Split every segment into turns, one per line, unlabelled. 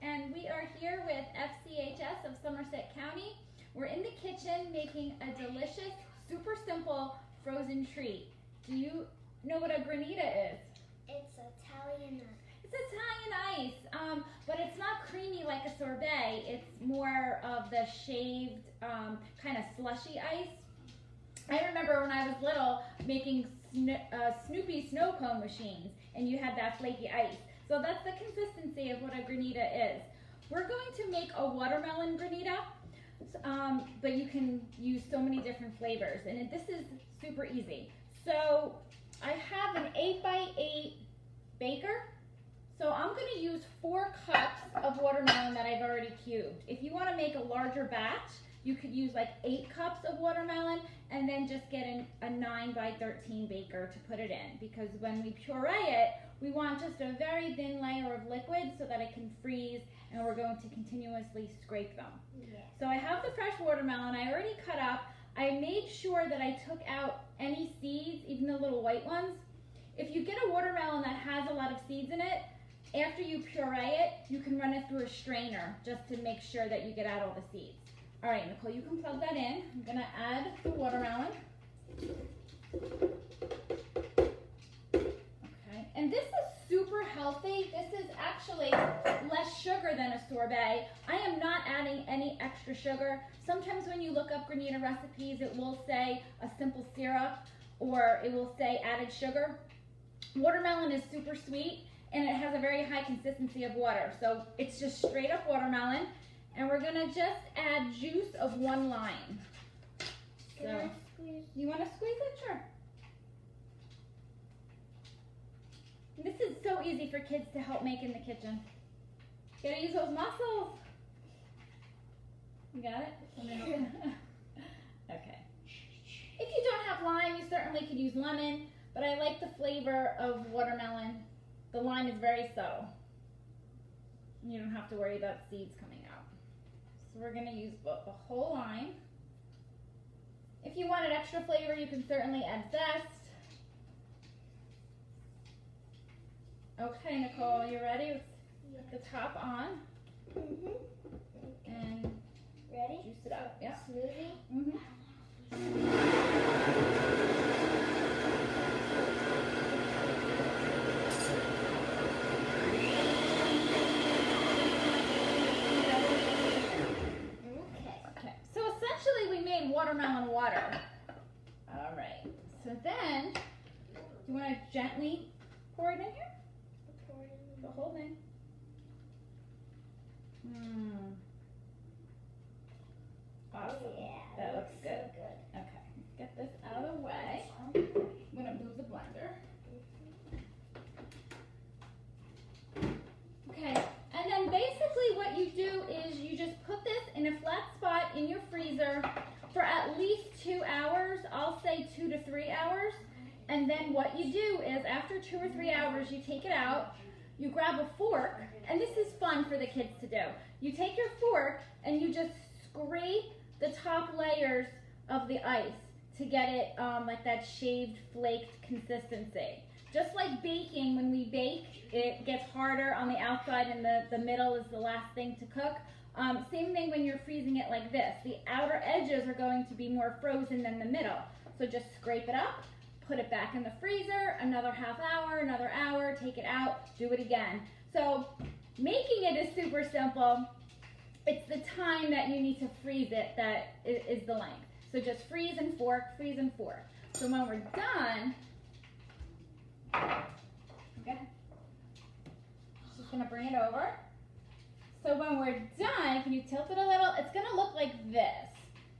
And we are here with FCHS of Somerset County. We're in the kitchen making a delicious, super simple frozen treat. Do you know what a granita is?
It's Italian ice.
It's Italian ice, but it's not creamy like a sorbet. It's more of the shaved, kind of slushy ice. I remember when I was little making Snoopy snow cone machines, and you had that flaky ice. So that's the consistency of what a granita is. We're going to make a watermelon granita, but you can use so many different flavors, and this is super easy. So I have an 8x8 baker. So I'm going to use 4 cups of watermelon that I've already cubed. If you want to make a larger batch, you could use like 8 cups of watermelon and then just get a 9x13 baker to put it in, because when we puree it, we want just a very thin layer of liquid so that it can freeze, and we're going to continuously scrape them.
Yeah.
So I have the fresh watermelon I already cut up. I made sure that I took out any seeds, even the little white ones. If you get a watermelon that has a lot of seeds in it, after you puree it, you can run it through a strainer just to make sure that you get out all the seeds. All right, Nicole, you can plug that in. I'm gonna add the watermelon. Okay, and this is super healthy. This is actually less sugar than a sorbet. I am not adding any extra sugar. Sometimes when you look up granita recipes, it will say a simple syrup or it will say added sugar. Watermelon is super sweet, and it has a very high consistency of water. So it's just straight up watermelon. And we're gonna just add juice of 1 lime.
Can I squeeze?
You wanna squeeze it? Sure. This is so easy for kids to help make in the kitchen. You gotta use those muscles. You got it? Okay. If you don't have lime, you certainly could use lemon, but I like the flavor of watermelon. The lime is very subtle. You don't have to worry about seeds coming out. So we're gonna use the whole lime. If you wanted extra flavor, you can certainly add zest. Okay, Nicole, you ready? Let's get the top on.
Mm-hmm.
And
Ready?
juice it up. Yeah.
Smoothie?
Mm-hmm. Okay. So essentially we made watermelon water. All right. So then, you want to gently pour it in here? The whole thing. Awesome.
Yeah,
That looks good.
So good.
Okay, get this out of the way. I'm gonna move the blender. Okay, and then basically what you do is you just put this in a flat spot in your freezer for at least 2 hours. I'll say 2 to 3 hours. And then what you do is after 2 or 3 hours, you take it out, you grab a fork, and this is fun for the kids to do. You take your fork and you just scrape the top layers of the ice to get it like that shaved, flaked consistency. Just like baking, when we bake, it gets harder on the outside and the middle is the last thing to cook. Same thing when you're freezing it like this. The outer edges are going to be more frozen than the middle. So just scrape it up, put it back in the freezer, another half hour, another hour, take it out, do it again. So making it is super simple. It's the time that you need to freeze it that is the length. So just freeze and fork, freeze and fork. So when we're done, okay, just gonna bring it over. So when we're done, can you tilt it a little? It's gonna look like this.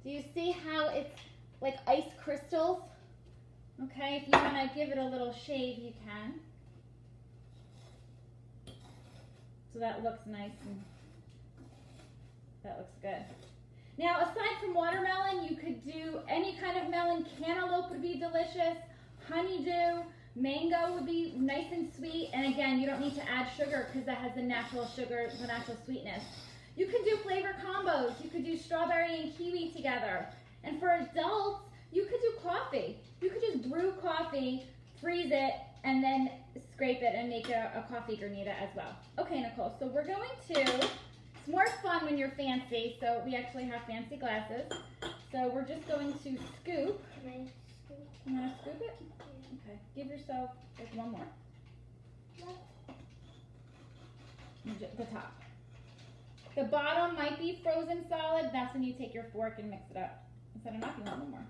Do you see how it's like ice crystals? Okay, if you wanna give it a little shave, you can. So that looks nice and that looks good. Now, aside from watermelon, you could do any kind of melon. Cantaloupe would be delicious. Honeydew, mango would be nice and sweet. And again, you don't need to add sugar because that has the natural sugar, the natural sweetness. You could do flavor combos. You could do strawberry and kiwi together. And for adults, you could do coffee. You could just brew coffee, freeze it, and then scrape it and make a coffee granita as well. Okay, Nicole, so we're going to, it's more fun when you're fancy, so we actually have fancy glasses. So we're just going to scoop.
Can I scoop?
You want to scoop it? Okay, give yourself like one more. The top. The bottom might be frozen solid. That's when you take your fork and mix it up. Is that enough? You want one more?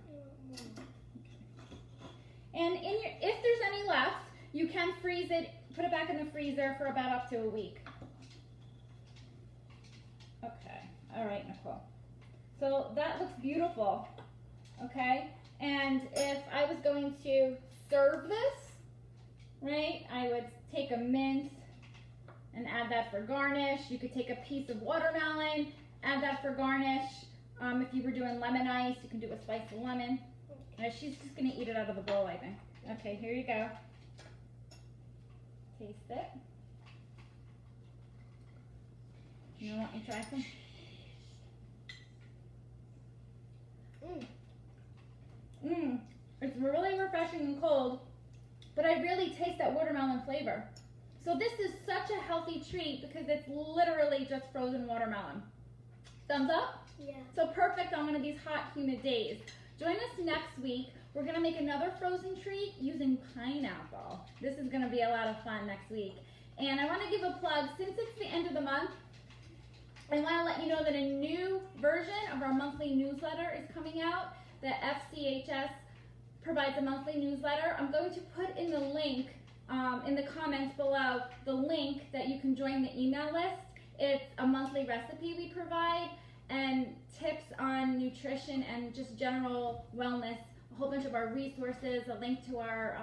And if there's any left, you can freeze it, put it back in the freezer for about up to a week. Okay, all right, Nicole. So that looks beautiful, okay? And if I was going to serve this, right, I would take a mint and add that for garnish. You could take a piece of watermelon, add that for garnish. If you were doing lemon ice, you can do a slice of lemon. She's just gonna eat it out of the bowl, I think. Okay, here you go. Taste it. You want me to try some? It's really refreshing and cold, but I really taste that watermelon flavor. So this is such a healthy treat because it's literally just frozen watermelon. Thumbs up?
Yeah.
So perfect on one of these hot, humid days. Join us next week. We're gonna make another frozen treat using pineapple. This is gonna be a lot of fun next week. And I wanna give a plug, since it's the end of the month, I wanna let you know that a new version of our monthly newsletter is coming out. The FCHS provides a monthly newsletter. I'm going to put in the link in the comments below, the link that you can join the email list. It's a monthly recipe we provide and tips on nutrition and just general wellness, a whole bunch of our resources, a link to our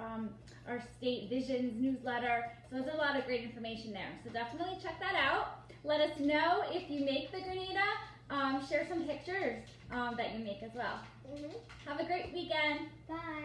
State Visions newsletter. So there's a lot of great information there. So definitely check that out. Let us know if you make the granita. Share some pictures that you make as well. Have a great weekend.
Bye.